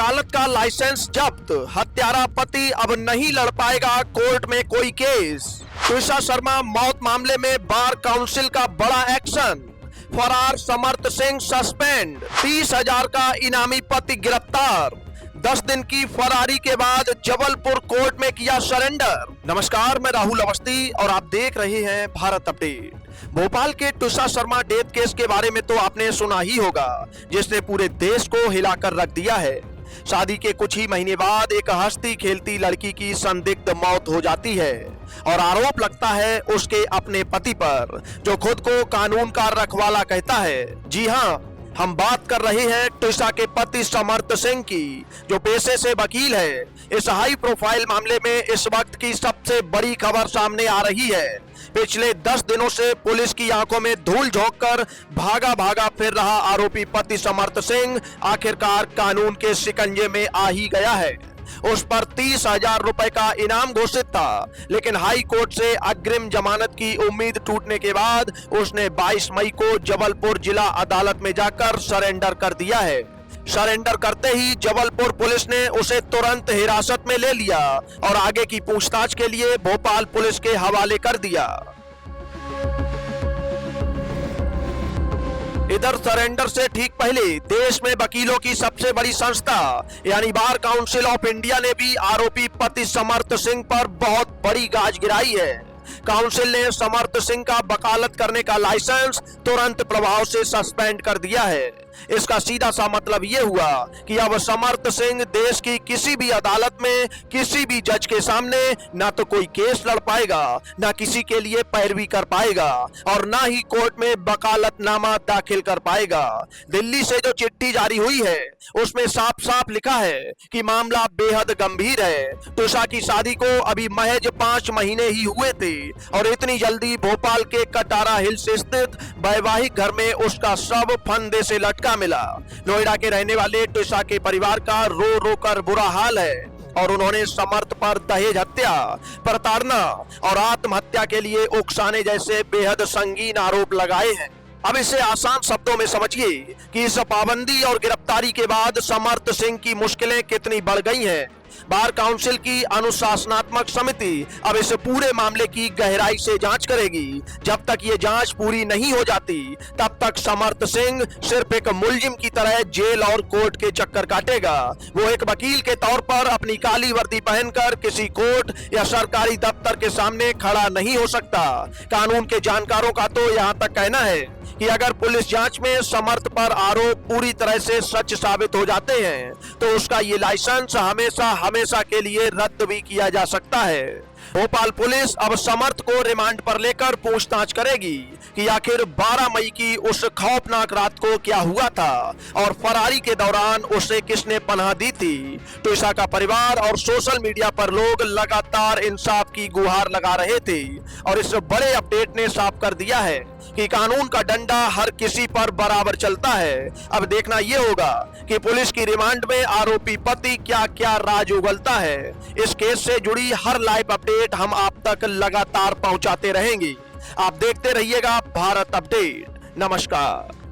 वकालत का लाइसेंस जब्त, हत्यारा पति अब नहीं लड़ पाएगा कोर्ट में कोई केस। ट्विशा शर्मा मौत मामले में बार काउंसिल का बड़ा एक्शन, फरार समर्थ सिंह सस्पेंड, 30,000 का इनामी पति गिरफ्तार, 10 दिन की फरारी के बाद जबलपुर कोर्ट में किया सरेंडर। नमस्कार, मैं राहुल अवस्थी और आप देख रहे हैं भारत अपडेट। भोपाल के ट्विशा शर्मा डेथ केस के बारे में तो आपने सुना ही होगा, जिसने पूरे देश को हिलाकर रख दिया है। शादी के कुछ ही महीने बाद एक हंसती खेलती लड़की की संदिग्ध मौत हो जाती है और आरोप लगता है उसके अपने पति पर, जो खुद को कानून का रखवाला कहता है। जी हाँ, हम बात कर रहे हैं ट्विशा के पति समर्थ सिंह की, जो पेशे से वकील है। इस हाई प्रोफाइल मामले में इस वक्त की सबसे बड़ी खबर सामने आ रही है। पिछले 10 दिनों से पुलिस की आंखों में धूल झोंककर भागा भागा फिर रहा आरोपी पति समर्थ सिंह आखिरकार कानून के शिकंजे में आ ही गया है। उस पर 30,000 रुपए का इनाम घोषित था, लेकिन हाई कोर्ट से अग्रिम जमानत की उम्मीद टूटने के बाद उसने 22 मई को जबलपुर जिला अदालत में जाकर सरेंडर कर दिया है। सरेंडर करते ही जबलपुर पुलिस ने उसे तुरंत हिरासत में ले लिया और आगे की पूछताछ के लिए भोपाल पुलिस के हवाले कर दिया। इधर सरेंडर से ठीक पहले देश में वकीलों की सबसे बड़ी संस्था यानी बार काउंसिल ऑफ इंडिया ने भी आरोपी पति समर्थ सिंह पर बहुत बड़ी गाज गिराई है। काउंसिल ने समर्थ सिंह का वकालत करने का लाइसेंस तुरंत प्रभाव से सस्पेंड कर दिया है। इसका सीधा सा मतलब ये हुआ कि अब समर्थ सिंह देश की किसी भी अदालत में किसी भी जज के सामने ना तो कोई केस लड़ पाएगा, ना किसी के लिए पैरवी कर पाएगा और ना ही कोर्ट में वकालतनामा दाखिल कर पाएगा। दिल्ली से जो चिट्ठी जारी हुई है उसमें साफ साफ लिखा है कि मामला बेहद गंभीर है। ट्विशा की शादी को अभी महज 5 महीने ही हुए थे और इतनी जल्दी भोपाल के कटारा हिल्स स्थित वैवाहिक घर में उसका शव फंदे से लटका मिला। नोएडा के रहने वाले ट्विशा के परिवार का रो रो कर बुरा हाल है और उन्होंने समर्थ पर दहेज हत्या, प्रताड़ना और आत्महत्या के लिए उकसाने जैसे बेहद संगीन आरोप लगाए हैं। अब इसे आसान शब्दों में समझिए कि इस पाबंदी और गिरफ्तारी के बाद समर्थ सिंह की मुश्किलें कितनी बढ़ गई हैं। बार काउंसिल की अनुशासनात्मक समिति अब इस पूरे मामले की गहराई से जांच करेगी। जब तक ये जांच पूरी नहीं हो जाती तब तक समर्थ सिंह सिर्फ एक मुलजिम की तरह जेल और कोर्ट के चक्कर काटेगा। वो एक वकील के तौर पर अपनी काली वर्दी पहनकर किसी कोर्ट या सरकारी दफ्तर के सामने खड़ा नहीं हो सकता। कानून के जानकारों का तो यहाँ तक कहना है कि अगर पुलिस जांच में समर्थ पर आरोप पूरी तरह से सच साबित हो जाते हैं तो उसका ये लाइसेंस हमेशा के लिए रद्द भी किया जा सकता है। भोपाल पुलिस अब समर्थ को रिमांड पर लेकर पूछताछ करेगी कि आखिर 12 मई की उस खौफनाक रात को क्या हुआ था और फरारी के दौरान उसे किसने पनाह दी थी। ट्विशा का परिवार और सोशल मीडिया पर लोग लगातार इंसाफ की गुहार लगा रहे थे और इस बड़े अपडेट ने साफ कर दिया है कि कानून का डंडा हर किसी पर बराबर चलता है। अब देखना यह होगा कि पुलिस की रिमांड में आरोपी पति क्या क्या राज उगलता है। इस केस से जुड़ी हर लाइव अपडेट हम आप तक लगातार पहुंचाते रहेंगे। आप देखते रहिएगा भारत अपडेट। नमस्कार।